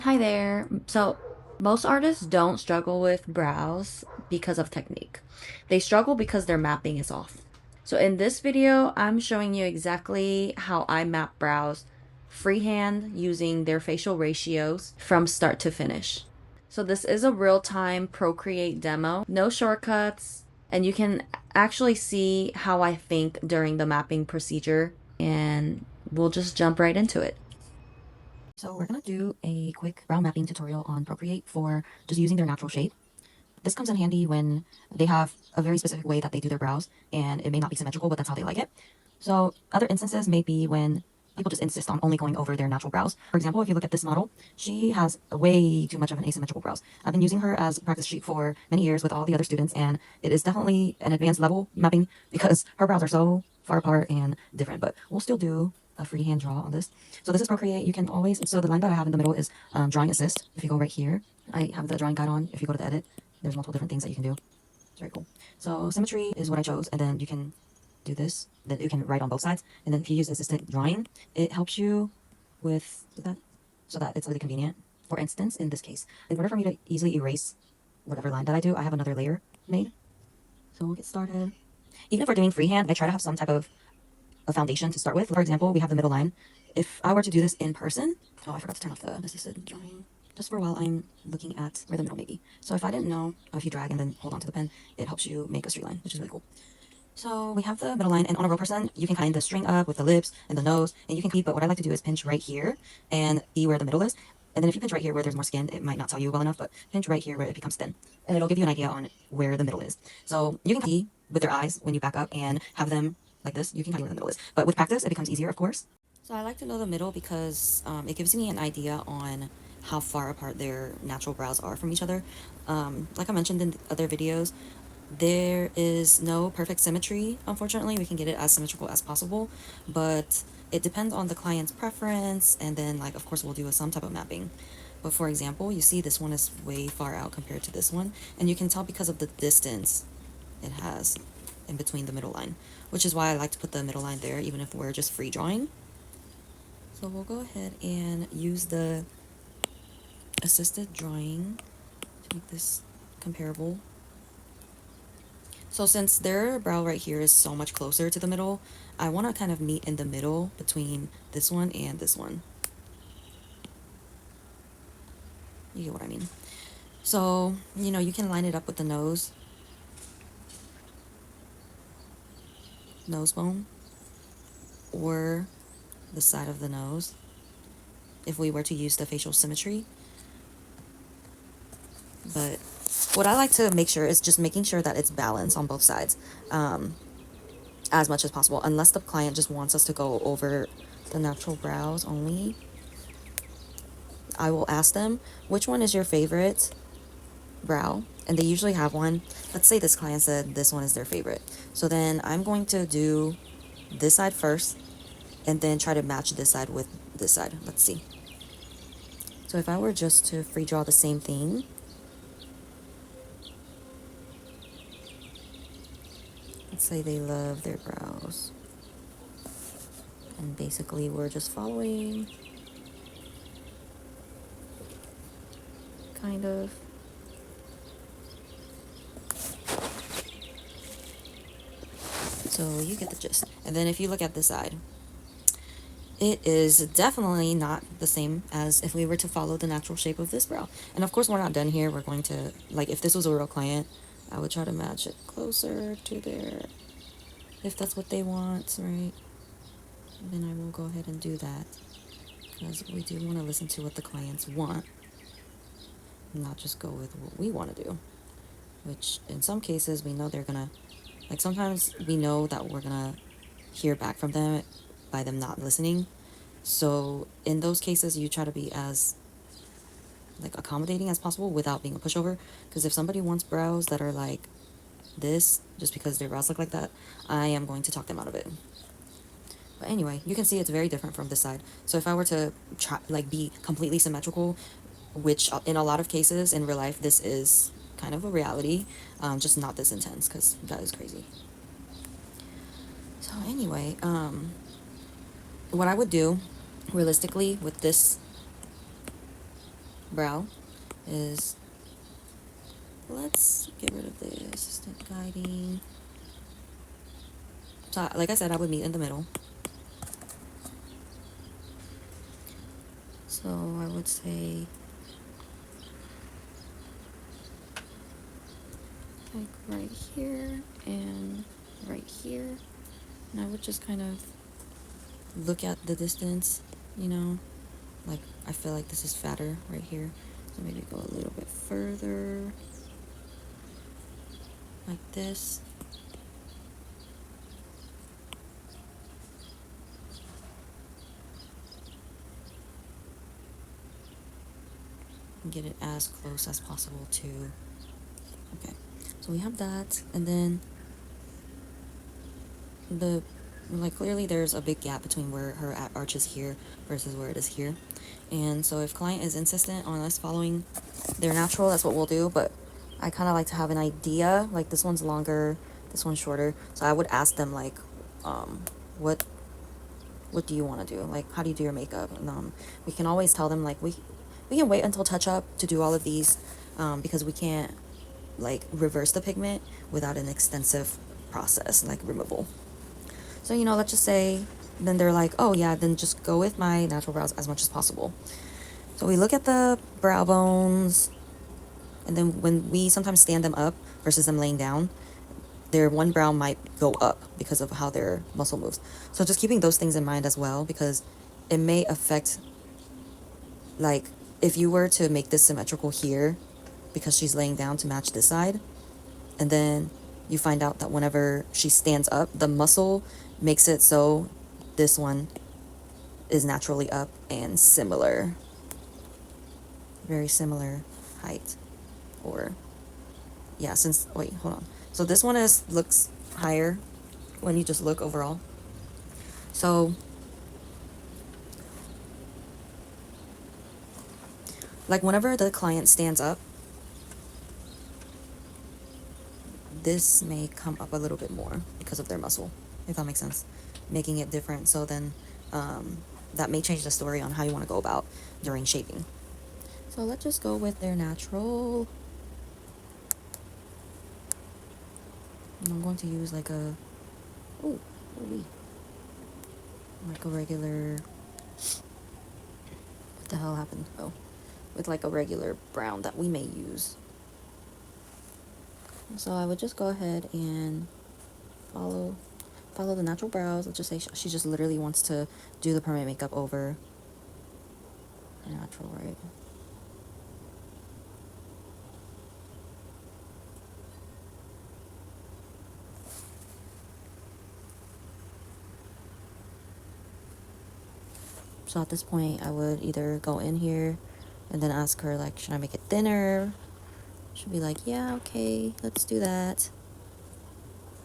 Hi there. So, most artists don't struggle with brows because of technique. They struggle because their mapping is off. So, in this video, I'm showing you exactly how I map brows freehand using their facial ratios from start to finish. So, this is a real time Procreate demo, no shortcuts, and you can actually see how I think during the mapping procedure, and we'll just jump right into it. So we're going to do a quick brow mapping tutorial on Procreate for just using their natural shape. This comes in handy when they have a very specific way that they do their brows, and it may not be symmetrical, but that's how they like it. So other instances may be when people just insist on only going over their natural brows. For example, if you look at this model, she has way too much of an asymmetrical brows. I've been using her as a practice sheet for many years with all the other students, and it is definitely an advanced level mapping because her brows are so far apart and different, but we'll still do a freehand draw on this. So this is Procreate. You can always, so the line that I have in the middle is drawing assist. If you go right here, I have the drawing guide on. If you go to the edit, there's multiple different things that you can do. It's very cool. So symmetry is what I chose, and then you can do this. Then you can write on both sides, and then if you use assistant drawing, it helps you with that, so that it's really convenient. For instance, in this case, in order for me to easily erase whatever line that I do, I have another layer made. So we'll get started. Even if we're doing freehand, I try to have some type of a foundation to start with. For example, we have the middle line. If I were to do this in person, oh, I forgot to turn off the assisted drawing. Just for a while, I'm looking at where the middle may be. So if I didn't know, if you drag and then hold on to the pen, it helps you make a straight line, which is really cool. So we have the middle line, and on a real person, you can kind of string up with the lips and the nose, and you can keep, but what I like to do is pinch right here and see where the middle is. And then if you pinch right here where there's more skin, it might not tell you well enough, but pinch right here where it becomes thin. And it'll give you an idea on where the middle is. So you can see with their eyes when you back up and have them like this, you can kind of where the middle is. But with practice, it becomes easier, of course. So I like to know the middle because it gives me an idea on how far apart their natural brows are from each other. Like I mentioned in other videos, there is no perfect symmetry. Unfortunately, we can get it as symmetrical as possible, but it depends on the client's preference, and then like of course we'll do some type of mapping. But for example, you see this one is way far out compared to this one, and you can tell because of the distance it has in between the middle line, which is why I like to put the middle line there even if we're just free drawing. So we'll go ahead and use the assisted drawing to make this comparable. So since their brow right here is so much closer to the middle, I want to kind of meet in the middle between this one and this one. You get what I mean? So, you can line it up with the nose bone, or the side of the nose, if we were to use the facial symmetry. But what I like to make sure is just making sure that it's balanced on both sides, as much as possible, unless the client just wants us to go over the natural brows only. I will ask them, which one is your favorite brow? And they usually have one. Let's say this client said this one is their favorite. So then I'm going to do this side first, and then try to match this side with this side. Let's see. So if I were just to free draw the same thing, let's say they love their brows, and basically we're just following, kind of. So you get the gist. And then if you look at this side, it is definitely not the same as if we were to follow the natural shape of this brow. And of course we're not done here. We're going to, like, if this was a real client, I would try to match it closer to their, if that's what they want, right? Then I will go ahead and do that, because we do want to listen to what the clients want, not just go with what we want to do, which in some cases we know they're gonna, like, sometimes we know that we're gonna hear back from them by them not listening. So in those cases, you try to be as like accommodating as possible without being a pushover, because if somebody wants brows that are like this just because their brows look like that, I am going to talk them out of it. But anyway, you can see it's very different from this side. So if I were to try, like, be completely symmetrical, which in a lot of cases in real life this is kind of a reality, just not this intense, because that is crazy. So anyway, what I would do realistically with this brow is, let's get rid of the assistant guiding. So like I said, I would meet in the middle. So I would say like right here and right here. And I would just kind of look at the distance, you know, like I feel like this is fatter right here. So maybe go a little bit further, like this. And get it as close as possible to, okay. So we have that, and then the, like clearly there's a big gap between where her arch is here versus where it is here. And so if client is insistent on us following their natural, that's what we'll do. But I kind of like to have an idea, like this one's longer, this one's shorter. So I would ask them like, what do you want to do? Like, how do you do your makeup? And we can always tell them like we can wait until touch up to do all of these, because we can't like reverse the pigment without an extensive process like removal. So, you know, let's just say, then they're like, oh yeah, then just go with my natural brows as much as possible. So we look at the brow bones, and then when we sometimes stand them up versus them laying down, their one brow might go up because of how their muscle moves. So just keeping those things in mind as well, because it may affect, like, if you were to make this symmetrical here, because she's laying down to match this side, and then you find out that whenever she stands up, the muscle makes it so this one is naturally up and similar, very similar height, or yeah, since, wait, hold on. So this one looks higher when you just look overall. So like whenever the client stands up, this may come up a little bit more because of their muscle, if that makes sense, making it different. So then that may change the story on how you want to go about during shaping. So let's just go with their natural. And I'm going to use like a, oh, like a regular, what the hell happened? Oh, with like a regular brown that we may use. So I would just go ahead and follow the natural brows. Let's just say she just literally wants to do the permanent makeup over the natural, right? So at this point, I would either go in here and then ask her, like, should I make it thinner? She'll be like, yeah, okay, let's do that.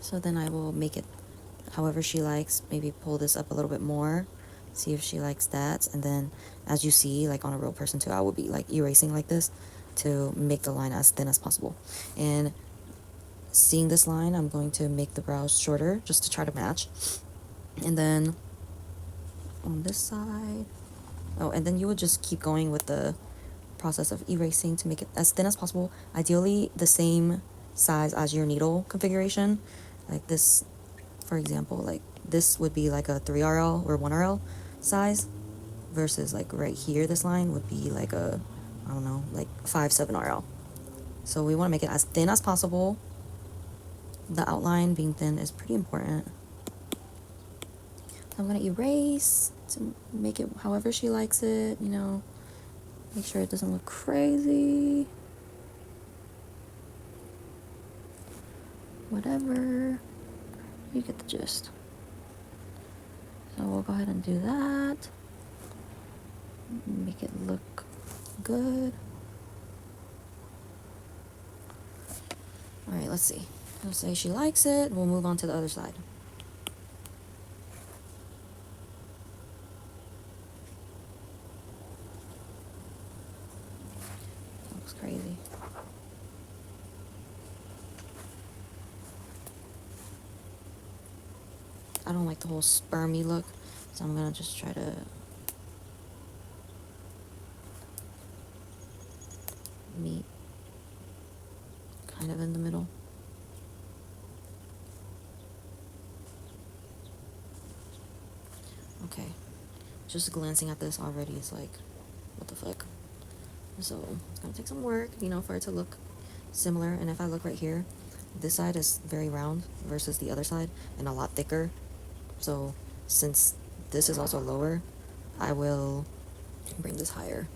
So then I will make it however she likes, maybe pull this up a little bit more, see if she likes that. And then as you see, like on a real person too, I will be like erasing like this to make the line as thin as possible. And seeing this line, I'm going to make the brows shorter just to try to match. And then on this side, oh, and then you would just keep going with the process of erasing to make it as thin as possible, ideally the same size as your needle configuration. Like this, for example, like this would be like a 3RL or 1RL size, versus like right here, this line would be like a, I don't know, like 5-7RL. So we want to make it as thin as possible. The outline being thin is pretty important. I'm going to erase to make it however she likes it, you know, make sure it doesn't look crazy. Whatever. You get the gist. So we'll go ahead and do that. Make it look good. Alright, let's see. Let's say she likes it. We'll move on to the other side. That looks crazy. I don't like the whole spermy look, so I'm gonna just try to meet kind of in the middle. Okay, just glancing at this already is like, what the fuck? So it's gonna take some work, you know, for it to look similar. And if I look right here, this side is very round versus the other side and a lot thicker. So since this is also lower, I will bring this higher.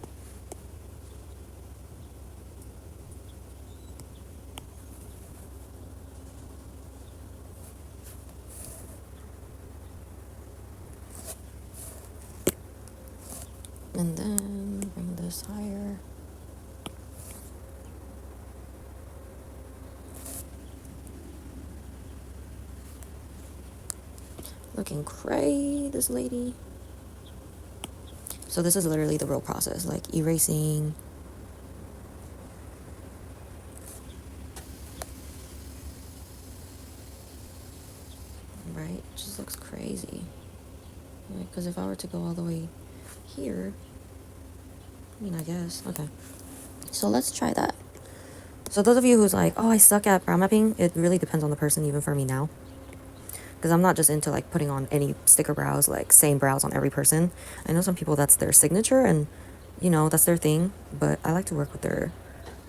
And then bring this higher. Looking cray, this lady. So this is literally the real process, like erasing. Right? It just looks crazy. Because if I were to go all the way here, I mean, I guess. Okay. So let's try that. So those of you who's like, oh, I suck at brow mapping, it really depends on the person, even for me now. Because I'm not just into like putting on any sticker brows, like same brows on every person. I know some people that's their signature and, you know, that's their thing. But I like to work with their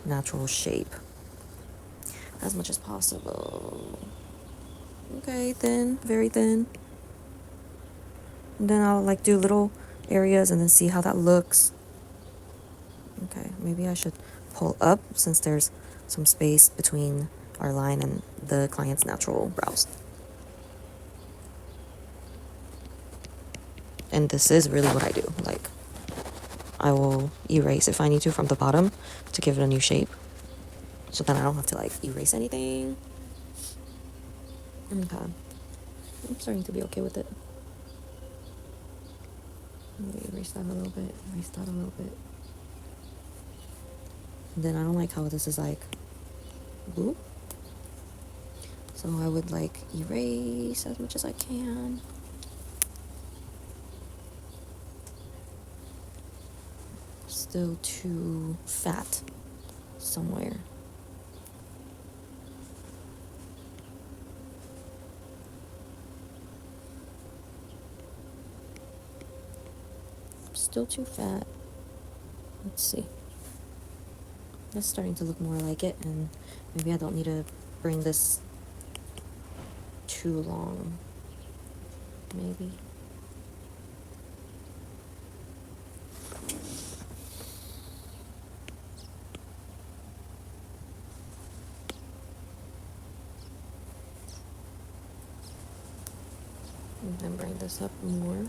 natural shape as much as possible. Okay, thin, very thin. And then I'll like do little areas and then see how that looks. Okay, maybe I should pull up since there's some space between our line and the client's natural brows. And this is really what I do. Like, I will erase if I need to from the bottom to give it a new shape. So then I don't have to like erase anything. Okay. I'm starting to be okay with it. Maybe erase that a little bit, erase that a little bit. And then I don't like how this is like, whoop. So I would like erase as much as I can. Still too fat somewhere. Still too fat. Let's see. That's starting to look more like it, and maybe I don't need to bring this too long. Maybe. And then bring this up more.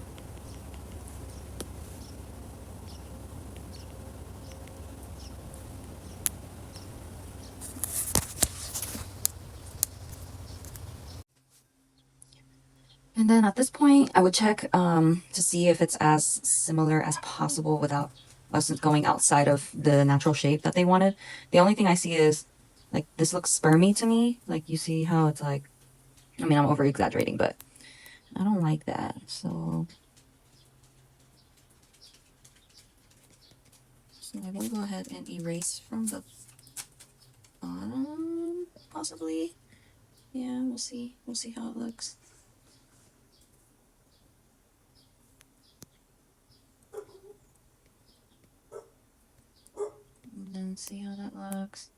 And then at this point, I would check to see if it's as similar as possible without us going outside of the natural shape that they wanted. The only thing I see is, like, this looks spermy to me. Like, you see how it's like, I mean, I'm over exaggerating, but I don't like that. So I will go ahead and erase from the bottom, possibly. Yeah, we'll see. We'll see how it looks. And then see how that looks.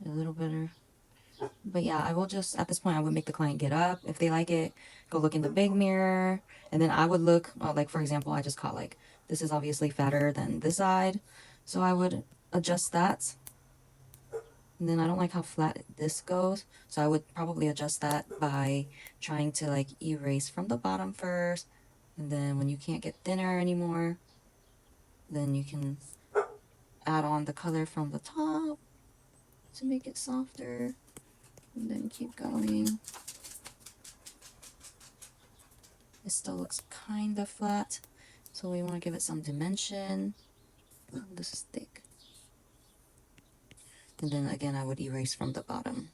A little better. But yeah, I will just, at this point, I would make the client get up. If they like it, go look in the big mirror. And then I would look, like, for example, I just caught, like, this is obviously fatter than this side. So I would adjust that. And then I don't like how flat this goes. So I would probably adjust that by trying to, like, erase from the bottom first. And then when you can't get thinner anymore, then you can add on the color from the top to make it softer. And then keep going. It still looks kind of flat, so we want to give it some dimension. Oh, this is thick. And then again, I would erase from the bottom.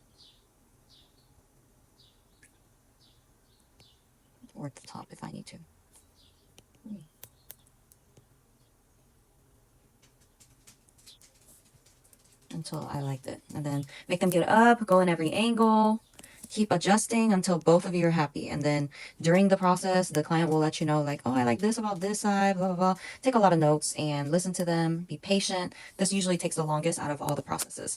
Or the top if I need to. until I liked it. And then make them get up, go in every angle, keep adjusting until both of you are happy. And then during the process, the client will let you know, like, oh, I like this about this side, blah, blah, blah. Take a lot of notes and listen to them, be patient. This usually takes the longest out of all the processes.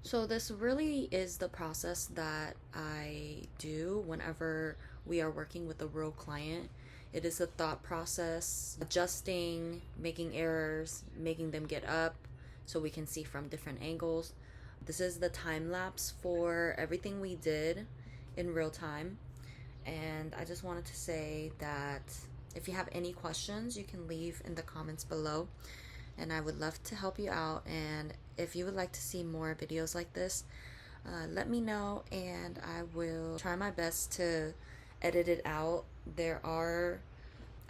So this really is the process that I do whenever we are working with a real client. It is a thought process, adjusting, making errors, making them get up so we can see from different angles. This is the time lapse for everything we did in real time. And I just wanted to say that if you have any questions, you can leave in the comments below. And I would love to help you out. And if you would like to see more videos like this, let me know and I will try my best to edit it out.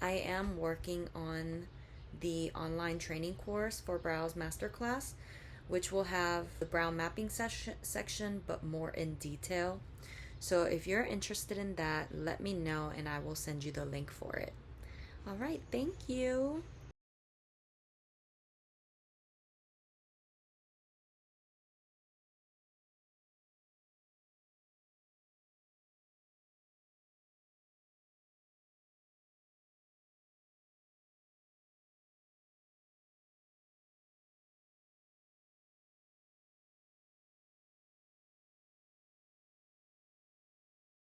I am working on the online training course for Brows Masterclass, which will have the brow mapping section, but more in detail. So if you're interested in that, let me know and I will send you the link for it. All right, thank you.